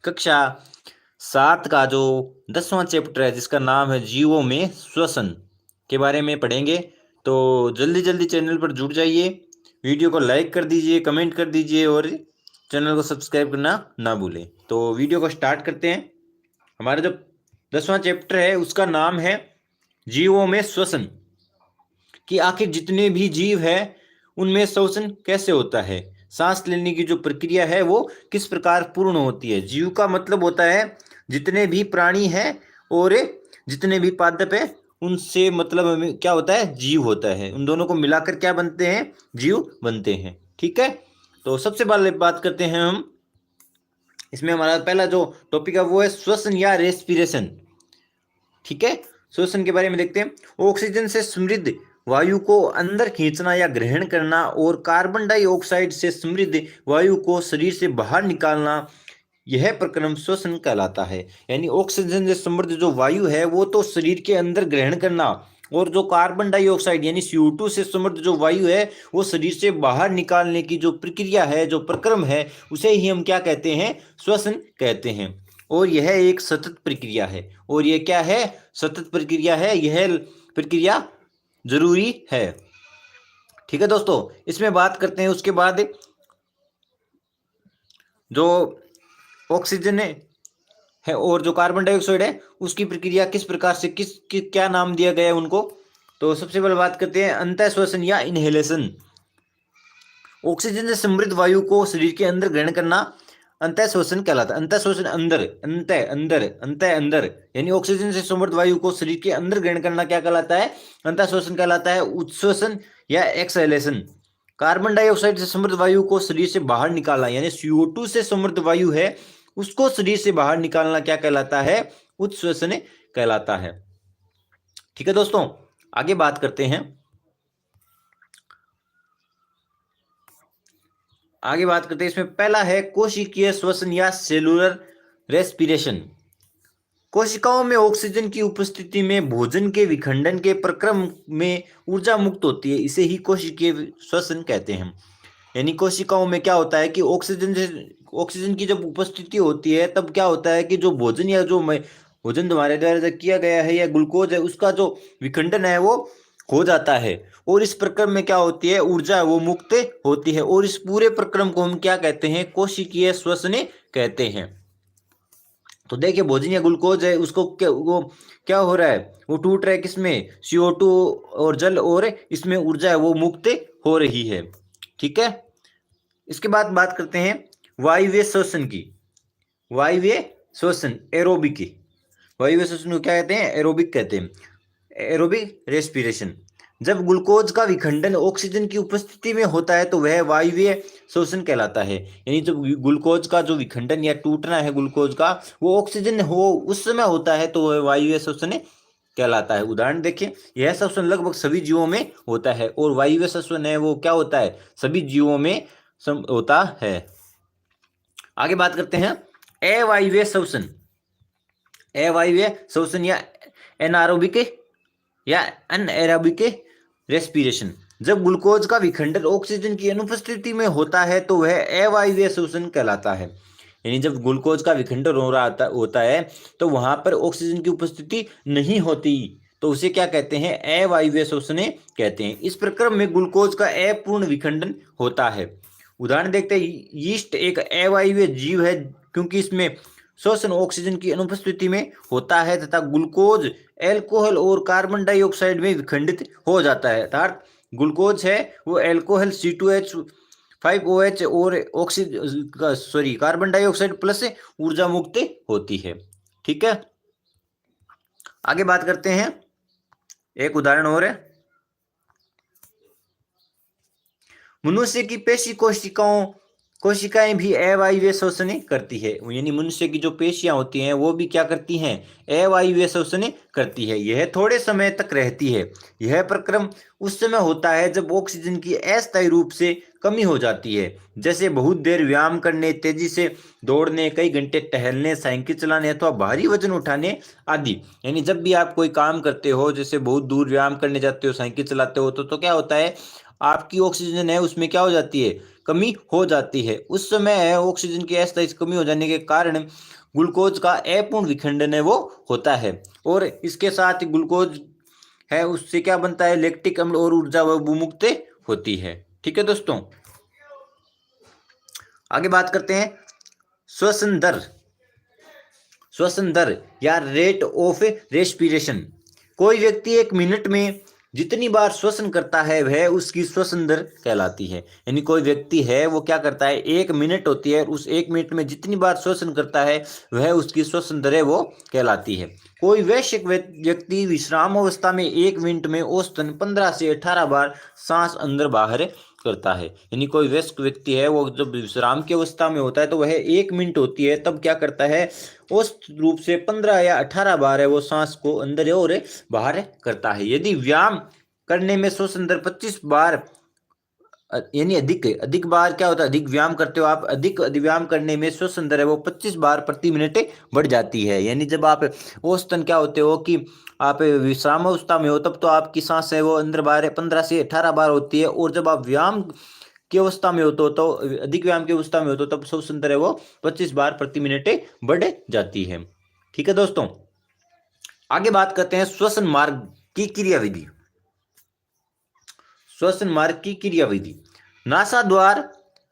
कक्षा 7 का जो 10वां चैप्टर है जिसका नाम है जीवों में श्वसन के बारे में पढ़ेंगे। तो जल्दी जल्दी चैनल पर जुड़ जाइए, वीडियो को लाइक कर दीजिए, कमेंट कर दीजिए और चैनल को सब्सक्राइब करना ना भूलें। तो वीडियो को स्टार्ट करते हैं। हमारा जो 10वां चैप्टर है उसका नाम है जीवों में श्वसन, कि आखिर जितने भी जीव है उनमें श्वसन कैसे होता है, सांस लेने की जो प्रक्रिया है वो किस प्रकार पूर्ण होती है। जीव का मतलब होता है जितने भी प्राणी हैं और जितने भी पादप है उनसे मतलब हमें क्या होता है, जीव होता है। उन दोनों को मिलाकर क्या बनते हैं, जीव बनते हैं। ठीक है, तो सबसे पहले बात करते हैं हम। इसमें हमारा पहला जो टॉपिक है वो है श्वसन या रेस्पिरेशन। ठीक है, श्वसन के बारे में देखते हैं। ऑक्सीजन से समृद्ध वायु को अंदर खींचना या ग्रहण करना और कार्बन डाइऑक्साइड से समृद्ध वायु को शरीर से बाहर निकालना, यह प्रक्रम श्वसन कहलाता है। यानी ऑक्सीजन से समृद्ध जो वायु है वो तो शरीर के अंदर ग्रहण करना, और जो कार्बन डाइऑक्साइड यानी CO2 से समृद्ध जो वायु है वो शरीर से बाहर निकालने की जो प्रक्रिया है, जो प्रक्रम है, उसे ही हम क्या कहते हैं, श्वसन कहते हैं। और यह एक सतत प्रक्रिया है। और यह क्या है, सतत प्रक्रिया है। यह प्रक्रिया जरूरी है। ठीक है दोस्तों, इसमें बात करते हैं उसके बाद जो ऑक्सीजन है और जो कार्बन डाइऑक्साइड है उसकी प्रक्रिया किस प्रकार से क्या नाम दिया गया है उनको। तो सबसे पहले बात करते हैं अंतः श्वसन या इनहेलेशन। ऑक्सीजन से समृद्ध वायु को शरीर के अंदर ग्रहण करना अंतः श्वसन कहलाता है। अंतः श्वसन अंदर, अंतः अंदर, अंतः अंदर, यानी ऑक्सीजन से समृद्ध वायु को शरीर के अंदर ग्रहण करना क्या कहलाता है, अंतः श्वसन कहलाता है। उच्छ्वसन या एक्सहेलेशन, कार्बन डाइऑक्साइड से समृद्ध वायु को शरीर से बाहर निकालना, यानी CO2 से समृद्ध वायु है उसको शरीर से बाहर निकालना क्या कहलाता है, उच्छ्वसन कहलाता है। ठीक है दोस्तों, आगे बात करते हैं। इसमें पहला है कोशिकीय श्वसन या सेलुलर रेस्पिरेशन। कोशिकाओं में ऑक्सीजन की उपस्थिति में भोजन के विखंडन के प्रक्रम में ऊर्जा मुक्त होती है, इसे ही कोशिकीय श्वसन कहते हैं। यानी कोशिकाओं में क्या होता है कि ऑक्सीजन की जब उपस्थिति होती है तब क्या होता है कि जो भोजन या जो भोजन तुम्हारे द्वारा किया गया है या ग्लूकोज है उसका जो विखंडन है वो हो जाता है, और इस प्रक्रम में क्या होती है, ऊर्जा वो मुक्त होती है। और इस पूरे प्रक्रम को हम क्या कहते हैं, कोशिकीय श्वसन कहते हैं। तो देखिए भोजन या ग्लूकोज है उसको वो क्या हो रहा है, वो टूट रहा है किसमें, CO2 और जल, और इसमें ऊर्जा है वो मुक्त हो रही है। ठीक है, इसके बाद बात करते हैं वायवीय श्वसन की। वायवीय श्वसन एरोबिक की, वायवीय श्वसन को क्या कहते हैं, एरोबिक कहते हैं, एरोबिक रेस्पिरेशन। जब ग्लूकोज का विखंडन ऑक्सीजन की उपस्थिति में होता है तो वह वायवीय श्वसन कहलाता है। यानी जब ग्लूकोज का जो विखंडन या टूटना है ग्लूकोज का वो ऑक्सीजन हो उस समय होता है तो वह वायवीय श्वसन कहलाता है। उदाहरण देखिए, यह श्वसन लगभग सभी जीवों में होता है, और वायवीय श्वसन है वो क्या होता है, सभी जीवों में होता है। आगे बात करते हैं अवायवीय श्वसन। अवायवीय श्वसन या एनारोबिक या अनएरोबिक रेस्पिरेशन। जब ग्लूकोज का विखंडन ऑक्सीजन की अनुपस्थिति में होता है तो वह अवायवीय श्वसन कहलाता है। यानी जब ग्लूकोज का विखंडन हो रहा होता है तो वहां पर ऑक्सीजन की उपस्थिति नहीं होती तो उसे क्या कहते हैं, अवायवीय श्वसन कहते हैं। इस प्रक्रम में ग्लूकोज का अपूर्ण विखंडन होता है। उदाहरण देखते हैं, यीस्ट एक अवायवीय जीव है क्योंकि इसमें श्वसन ऑक्सीजन की अनुपस्थिति में होता है तथा ग्लूकोज एल्कोहल और कार्बन डाइऑक्साइड में विखंडित हो जाता है। अर्थात ग्लूकोज है वो एल्कोहल C2H5OH और कार्बन डाइऑक्साइड प्लस ऊर्जा मुक्त होती है। ठीक है, आगे बात करते हैं, एक उदाहरण और है। मनुष्य की पेशी कोशिकाएं भी अवायवीय श्वसन करती है। यानी मनुष्य की जो पेशियां होती हैं वो भी क्या करती हैं, अवायवीय श्वसन करती है। यह थोड़े समय तक रहती है। यह प्रक्रम उस समय होता है जब ऑक्सीजन की अस्थायी रूप से कमी हो जाती है, जैसे बहुत देर व्यायाम करने, तेजी से दौड़ने, कई घंटे टहलने, साइकिल चलाने अथवा भारी वजन उठाने आदि। यानी जब भी आप कोई काम करते हो, जैसे बहुत दूर व्यायाम करने जाते हो, साइकिल चलाते हो, तो क्या होता है, आपकी ऑक्सीजन है उसमें क्या हो जाती है, कमी हो जाती है। उस समय ऑक्सीजन की अस्थायी कमी हो जाने के कारण ग्लूकोज का अपूर्ण विखंडन है वो होता है, और इसके साथ ग्लूकोज है उससे क्या बनता है, लैक्टिक अम्ल और ऊर्जा मुक्त होती है। ठीक है दोस्तों, आगे बात करते हैं श्वसन दर। श्वसन दर या रेट ऑफ रेस्पिरेशन। कोई व्यक्ति एक मिनट में जितनी बार श्वसन करता है वह उसकी श्वसन दर कहलाती है। यानी कोई व्यक्ति है वो क्या करता है, एक मिनट होती है, उस एक मिनट में जितनी बार श्वसन करता है वह उसकी श्वसन दर है वो कहलाती है। कोई वयस्क व्यक्ति विश्राम अवस्था में एक मिनट में औसतन 15 से 18 बार सांस अंदर बाहर करता है। यानी कोई वयस्क व्यक्ति है वो जब विश्राम की अवस्था में होता है तो वह एक मिनट होती है तब क्या करता है, औसत रूप से 15 या 18 बार है वो सांस को अंदर और बाहर करता है। यदि व्यायाम करने में श्वसन दर 25 बार, यानी अधिक बार क्या होता है, अधिक व्यायाम करते हो आप, अधिक व्यायाम करने में श्वसन दर है वो 25 बार प्रति मिनट बढ़ जाती है। यानी जब आप औसतन क्या होते हो कि आप विश्राम अवस्था में हो तब तो आपकी सांस है वो अंदर बाहर 15 से 18 बार होती है, और जब आप व्यायाम की अवस्था में होते हो तो अधिक व्यायाम की अवस्था में होते हो तब श्वसन दर है वो 25 बार प्रति मिनट बढ़ जाती है। ठीक है दोस्तों, आगे बात करते हैं श्वसन मार्ग की क्रियाविधि। श्वसन मार्ग की क्रियाविधि, नासा द्वार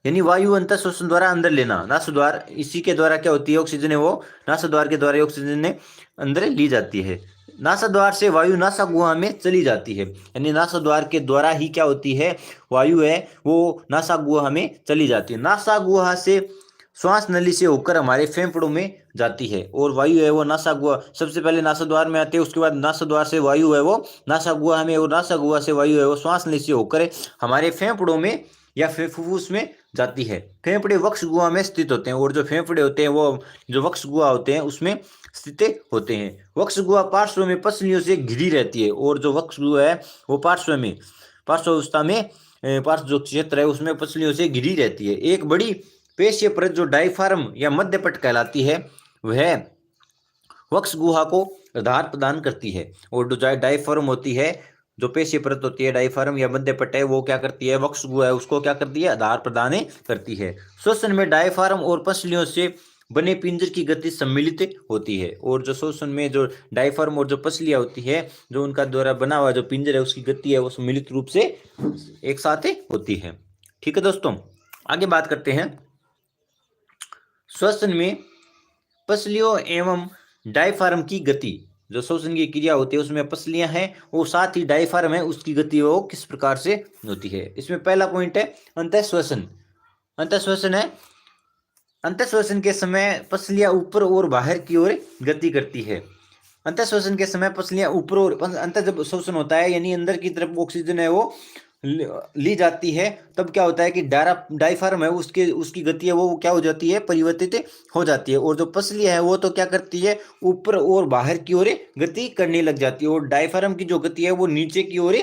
यानी वायु अंतर श्वसन द्वारा अंदर लेना। नासा द्वार, इसी के द्वारा क्या होती है, ऑक्सीजन है वो नासा द्वार के द्वारा ऑक्सीजन ने अंदर ली जाती है। नासा द्वार से वायु नासा गुहा में चली जाती है। यानी नासा द्वार के द्वारा ही क्या होती है, वायु है वो नासा गुहा में चली जाती है। नासा गुहा से श्वास नली से होकर हमारे फेफड़ों में जाती है, और वायु है वो नासा गुहा, सबसे पहले नासा द्वार में आती है, उसके बाद नासा द्वार से वायु है वो नासा गुहा में, और नासा गुहा से वायु है वो श्वास नली से होकर हमारे फेफड़ों में या फुफ्फुस में जाती है। फेफड़े वक्ष गुहा में स्थित होते हैं, और जो फेफड़े होते हैं वो जो वक्ष गुहा होते हैं उसमें स्थित होते हैं। वक्ष गुहा पार्श्व में पसलियों से घिरी रहती है, और जो वक्ष गुहा है वो पार्श्व अवस्था में पार्श्व जो क्षेत्र है उसमें पसलियों से घिरी रहती है। एक बड़ी पेशीय परत जो डायफ्राम या मध्यपट कहलाती है वह वक्ष गुहा को आधार प्रदान करती है, और जो डायफ्राम होती है, जो पेशीय परत होती है डायफ्राम या मध्यपट है वो क्या करती है, वक्ष गुहा है उसको क्या करती है, आधार प्रदान करती है। श्वसन में डायफ्राम और पसलियों से बने पिंजर की गति सम्मिलित होती है, और जो श्वसन में जो डायफ्राम और जो पसलियां होती है जो उनका द्वारा बना हुआ जो पिंजर है उसकी गति है वो सम्मिलित रूप से एक साथ होती है। ठीक है दोस्तों, आगे बात करते हैं श्वसन में पसलियों एवं डायफ्राम की गति। जो श्वसन की क्रिया होती है उसमें पसलियां हैं और साथ ही डायफ्राम है उसकी गति वो किस प्रकार से होती है। इसमें पहला पॉइंट है अंतःश्वसन। अंतःश्वसन है, अंतःश्वसन के समय पसलियां ऊपर और बाहर की ओर गति करती है। अंतःश्वसन के समय पसलियां ऊपर और अंत जब श्वसन होता है यानी अंदर की तरफ ऑक्सीजन है वो ली जाती है, तब क्या होता है कि डायफ्राम है उसकी गति है वो क्या हो जाती है, परिवर्तित हो जाती है, और जो पसलियां है वो तो क्या करती है, ऊपर और बाहर की ओर गति करने लग जाती है, और डायफ्राम की जो गति है वो नीचे की ओर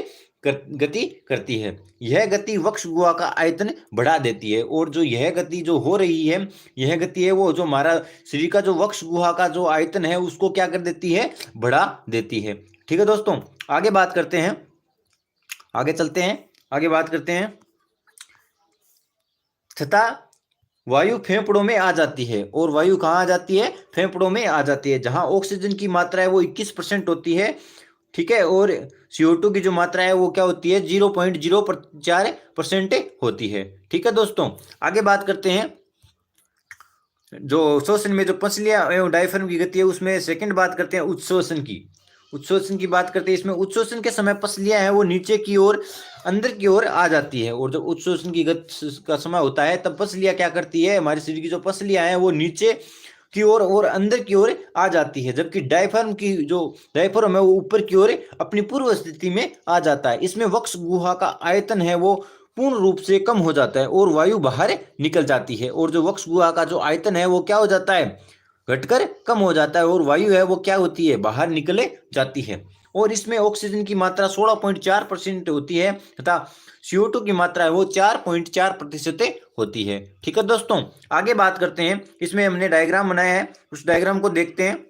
गति करती है। यह गति वक्ष गुहा का आयतन बढ़ा देती है, और जो यह गति जो हो रही है, यह गति है वो जो हमारा शरीर का जो वक्ष गुहा का जो आयतन है उसको क्या कर देती है, बढ़ा देती है। ठीक है दोस्तों, आगे बात करते हैं, आगे चलते हैं, आगे बात करते हैं। तथा वायु फेफड़ों में आ जाती है, और वायु कहाँ आ जाती है, फेफड़ों में आ जाती है, जहां ऑक्सीजन की मात्रा है वो 21% होती है। ठीक है, और CO2 की जो मात्रा है वो क्या होती है, 0.04% होती है। ठीक है दोस्तों, आगे बात करते हैं जो श्वसन में जो पसलियां एवं डायफ्राम की गति है उसमें सेकंड बात करते हैं उच्छ्वसन की। उच्छ्वसन की बात करते हैं, इसमें उच्छ्वसन के समय पसलियां हैं वो नीचे की ओर अंदर की ओर आ जाती है, और जब उच्छ्वसन की गति का समय होता है तब पसलियां क्या करती है, हमारे शरीर की जो पसलियां हैं वो नीचे की ओर और अंदर की ओर आ जाती है, जबकि डायफ्राम है वो ऊपर की ओर अपनी पूर्व स्थिति में आ जाता है। इसमें वक्ष गुहा का आयतन है वो पूर्ण रूप से कम हो जाता है और वायु बाहर निकल जाती है, और जो वक्ष गुहा का जो आयतन है वो क्या हो जाता है, घटकर कम हो जाता है, और वायु है वो क्या होती है, बाहर निकले जाती है। और इसमें ऑक्सीजन की मात्रा 16.4% होती है तथा CO2 की मात्रा है वो 4.4% होती है। ठीक है दोस्तों, आगे बात करते हैं, इसमें हमने डायग्राम बनाया है, उस डायग्राम को देखते हैं,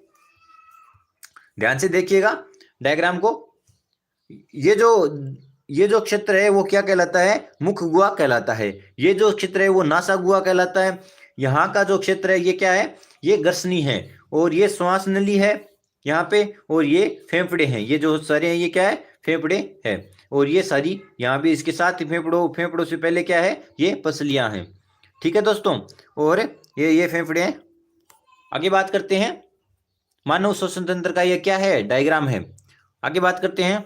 ध्यान से देखिएगा डायग्राम को। ये जो ये जो क्षेत्र है वो क्या कहलाता है? मुख गुहा कहलाता है। ये जो क्षेत्र है वो नासा गुहा कहलाता है। यहाँ का जो क्षेत्र है ये क्या है? ये ग्रसनी है। और ये श्वास नली है यहाँ पे, और ये फेफड़े हैं। ये जो सारे हैं ये क्या है? फेफड़े है। और ये सारी यहाँ पे इसके साथ ही फेफड़ों से पहले क्या है? ये पसलियां हैं। ठीक है दोस्तों, और ये फेफड़े हैं। आगे बात करते हैं मानव श्वसन तंत्र का ये क्या है? डायग्राम है। आगे बात करते हैं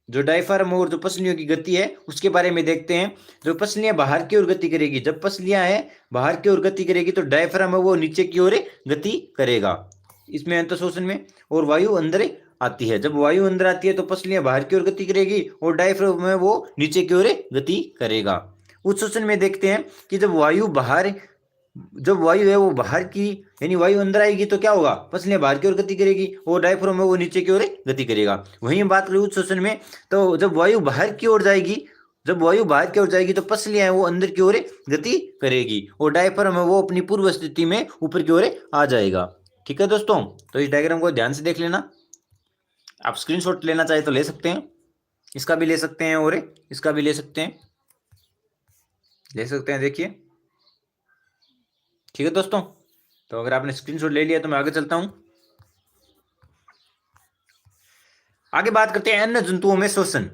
जो डायफ्राम और जो पसलियों की गति है उसके बारे में देखते हैं। जो पसलियां बाहर की ओर गति करेगी, जब पसलियां है बाहर की ओर गति करेगी तो डायफ्राम है वो नीचे की ओर गति करेगा इसमें अंतःशोषण में, और वायु अंदर आती है। जब वायु अंदर आती है तो पसलियां बाहर की ओर गति करेगी और डायफ्राम में वो नीचे की ओर गति करेगा। उत्शोषण में देखते हैं कि जब वायु है वो बाहर की, यानी वायु अंदर आएगी तो क्या होगा? पसलियां बाहर की ओर गति करेगी और डायफ्राम है वो नीचे की ओर गति करेगा। वहीं बात करें उत्शोषण में, तो जब वायु बाहर की ओर जाएगी तो पसलियां है वो अंदर की ओर गति करेगी और डायफ्राम है वो अपनी पूर्व स्थिति में ऊपर की ओर आ जाएगा। ठीक है दोस्तों, तो इस डायग्राम को ध्यान से देख लेना। आप स्क्रीनशॉट लेना चाहे तो ले सकते हैं, इसका भी ले सकते हैं और इसका भी ले सकते हैं, देखिए। ठीक है दोस्तों, तो अगर आपने स्क्रीनशॉट ले लिया तो मैं आगे चलता हूं। आगे बात करते हैं अन्य जंतुओं में श्वसन।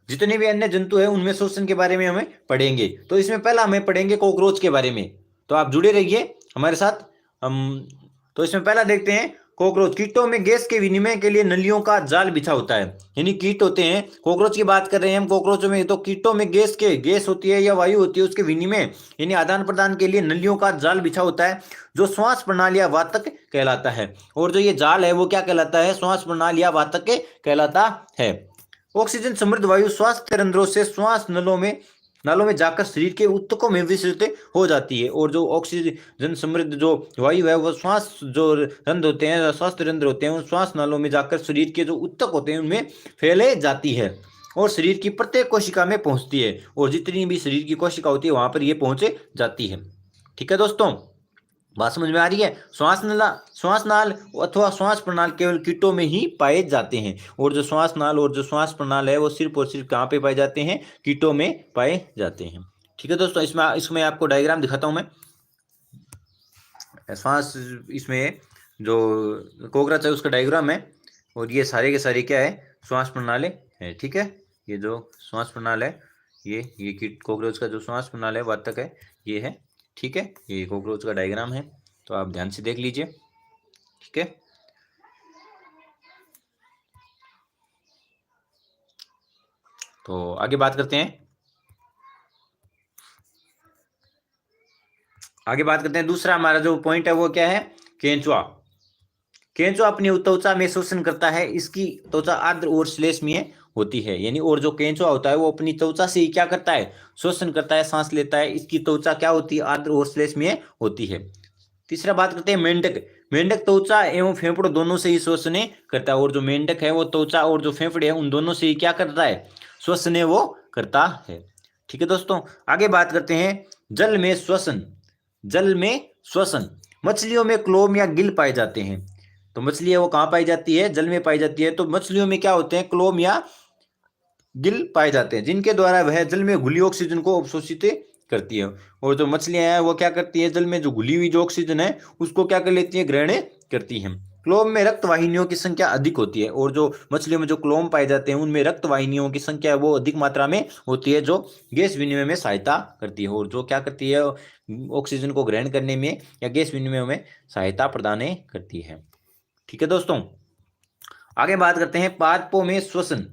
जितने भी अन्य जंतु हैं उनमें श्वसन के बारे में हमें पढ़ेंगे। तो इसमें पहला हमें पढ़ेंगे कॉकरोच के बारे में, तो आप जुड़े रहिए हमारे साथ। हम तो इसमें पहला देखते हैं कॉकरोच। कीटों में गैस के विनिमय के लिए नलियों का जाल बिछा होता है, यानी कीट होते हैं। कॉकरोच की बात कर रहे हैं हम। कॉकरोचों में तो कीटों में गैस होती है या वायु होती है, उसके विनिमय यानी आदान प्रदान के लिए नलियों का जाल बिछा होता है जो श्वास प्रणाली या वातक कहलाता है। और जो ये जाल है वो क्या कहलाता है? श्वास प्रणाली या वातक कहलाता है। ऑक्सीजन समृद्ध वायु श्वास रंध्रों से श्वास नालों में जाकर शरीर के ऊतकों में विसर्जित हो जाती है। और जो ऑक्सीजन समृद्ध जो वायु है वो श्वास जो रंध्र होते हैं, श्वास रंध्र होते हैं, उन श्वास नालों में जाकर शरीर के जो ऊतक होते हैं उनमें फैले जाती है और शरीर की प्रत्येक कोशिका में पहुंचती है। और जितनी भी शरीर की कोशिका होती है वहां पर ये पहुंच जाती है। ठीक है दोस्तों, बात समझ में आ रही है? श्वास नाल अथवा श्वास प्रणाल केवल कीटों में ही पाए जाते हैं। और जो श्वास नाल और जो श्वास प्रणाल है वो सिर्फ और सिर्फ कहाँ पे पाए जाते हैं? कीटों में पाए जाते हैं। ठीक है दोस्तों, इसमें आपको डायग्राम दिखाता हूं मैं। श्वास, इसमें जो कोकराच है उसका डायग्राम है और ये सारे के सारे क्या है? श्वास प्रणाली है। ठीक है, ये जो श्वास प्रणाली है ये कीट कोकरोच का जो श्वास प्रणाली है वातक है ये है। ठीक है, ये कॉकरोच का डायग्राम है, तो आप ध्यान से देख लीजिए। ठीक है, तो आगे बात करते हैं। दूसरा हमारा जो पॉइंट है वो क्या है? केंचुआ। केंचुआ अपनी त्वचा में शोषण करता है। इसकी त्वचा आर्द्र और श्लेष्मीय होती है, यानी और जो केंचुआ होता है वो अपनी त्वचा से क्या करता है? शोषण करता है, सांस लेता है। इसकी त्वचा क्या होती है? आर्द्र और श्लेष्मीय होती है। तीसरा बात करते हैं मेंढक। मेंढक त्वचा एवं फेफड़ों दोनों से ही श्वसन करता है। और जो मेंढक है वो त्वचा और जो फेफड़े हैं उन दोनों से ही क्या करता है? श्वसन वो करता है। ठीक है दोस्तों, आगे बात करते हैं जल में श्वसन। मछलियों में क्लोम या गिल पाए जाते हैं। तो मछली है वो कहाँ पाई जाती है? जल में पाई जाती है। तो मछलियों में क्या होते हैं? क्लोम या गिल पाए जाते हैं, जिनके द्वारा वह जल में घुली ऑक्सीजन को अवशोषित करती है। और जो मछलियां हैं वो क्या करती है? जल में जो घुली हुई जो ऑक्सीजन है उसको क्या कर लेती है? ग्रहण करती हैं। क्लोम में रक्त वाहिनियों की संख्या अधिक होती है। और जो मछलियों में जो क्लोम पाए जाते हैं उनमें रक्त वाहिनियों की संख्या वो अधिक मात्रा में होती है, जो गैस विनिमय में सहायता करती है। और जो क्या करती है? ऑक्सीजन को ग्रहण करने में या गैस विनिमय में सहायता प्रदान करती है। ठीक है दोस्तों, आगे बात करते हैं पादपों में श्वसन।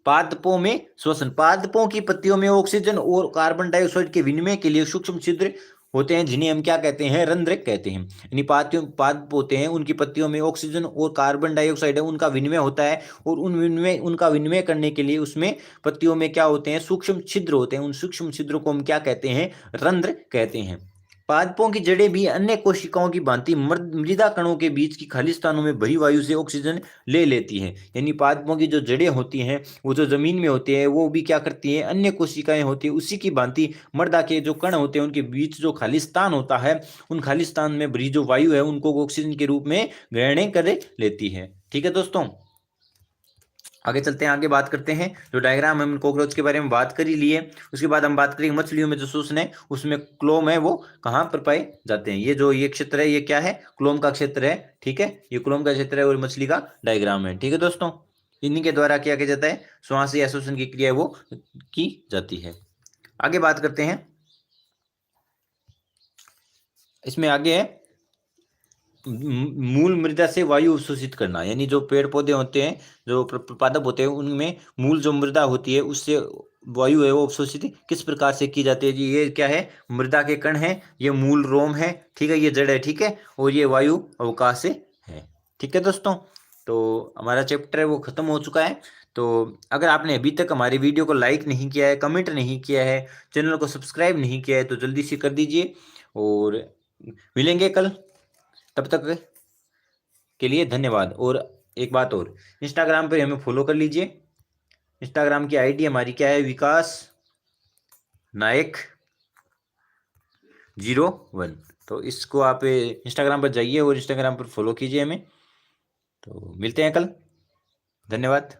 पादपों की पत्तियों में ऑक्सीजन और कार्बन डाइऑक्साइड के विनिमय के लिए सूक्ष्म छिद्र होते हैं, जिन्हें हम क्या कहते हैं? रंध्र कहते हैं। यानी पादप होते हैं, उनकी पत्तियों में ऑक्सीजन और कार्बन डाइऑक्साइड है उनका विनिमय होता है। और उनका विनिमय करने के लिए उसमें पत्तियों में क्या होते हैं? सूक्ष्म छिद्र होते हैं। उन सूक्ष्म छिद्रों को हम क्या कहते हैं? रंध्र कहते हैं। पादपों की जड़ें भी अन्य कोशिकाओं की भांति मृदा कणों के बीच की खाली स्थानों में भरी वायु से ऑक्सीजन ले लेती हैं। यानी पादपों की जो जड़ें होती हैं वो जो जमीन में होती है वो भी क्या करती हैं? अन्य कोशिकाएं होती है उसी की भांति मृदा के जो कण होते हैं उनके बीच जो खाली स्थान होता है उन खाली स्थान में भरी जो वायु है उनको ऑक्सीजन के रूप में ग्रहण कर लेती है। ठीक है दोस्तों, आगे चलते हैं, आगे बात करते हैं। जो डायग्राम हम कॉकरोच के बारे में बात कर ही लिए, उसके बाद हम बात करेंगे मछलियों में जो श्वसन है उसमें क्लोम है वो कहाँ पर पाए जाते हैं। ये जो ये क्षेत्र है ये क्या है, क्लोम का क्षेत्र है। ठीक है, ये क्लोम का क्षेत्र है और मछली का डायग्राम है। ठीक है दोस्तों, इन्हीं के द्वारा क्या किया जाता है, श्वास या श्वसन की क्रिया वो की जाती है। आगे बात करते हैं, इसमें आगे है मूल मृदा से वायु अवशोषित करना, यानी जो पेड़ पौधे होते हैं, जो पादप होते हैं, उनमें मूल जो मृदा होती है उससे वायु है वो अवशोषित किस प्रकार से की जाती है जी। ये क्या है, मृदा के कण है, ये मूल रोम है, ठीक है, ये जड़ है, ठीक है, और ये वायु अवकाश से है। ठीक है दोस्तों, तो हमारा चैप्टर है वो खत्म हो चुका है। तो अगर आपने अभी तक हमारी वीडियो को लाइक नहीं किया है, कमेंट नहीं किया है, चैनल को सब्सक्राइब नहीं किया है, तो जल्दी से कर दीजिए। और मिलेंगे कल, तब तक के लिए धन्यवाद। और एक बात और, इंस्टाग्राम पे हमें फॉलो कर लीजिए। इंस्टाग्राम की आईडी हमारी क्या है, विकास नायक 01। तो इसको आप इंस्टाग्राम पर जाइए और इंस्टाग्राम पर फॉलो कीजिए हमें। तो मिलते हैं कल, धन्यवाद।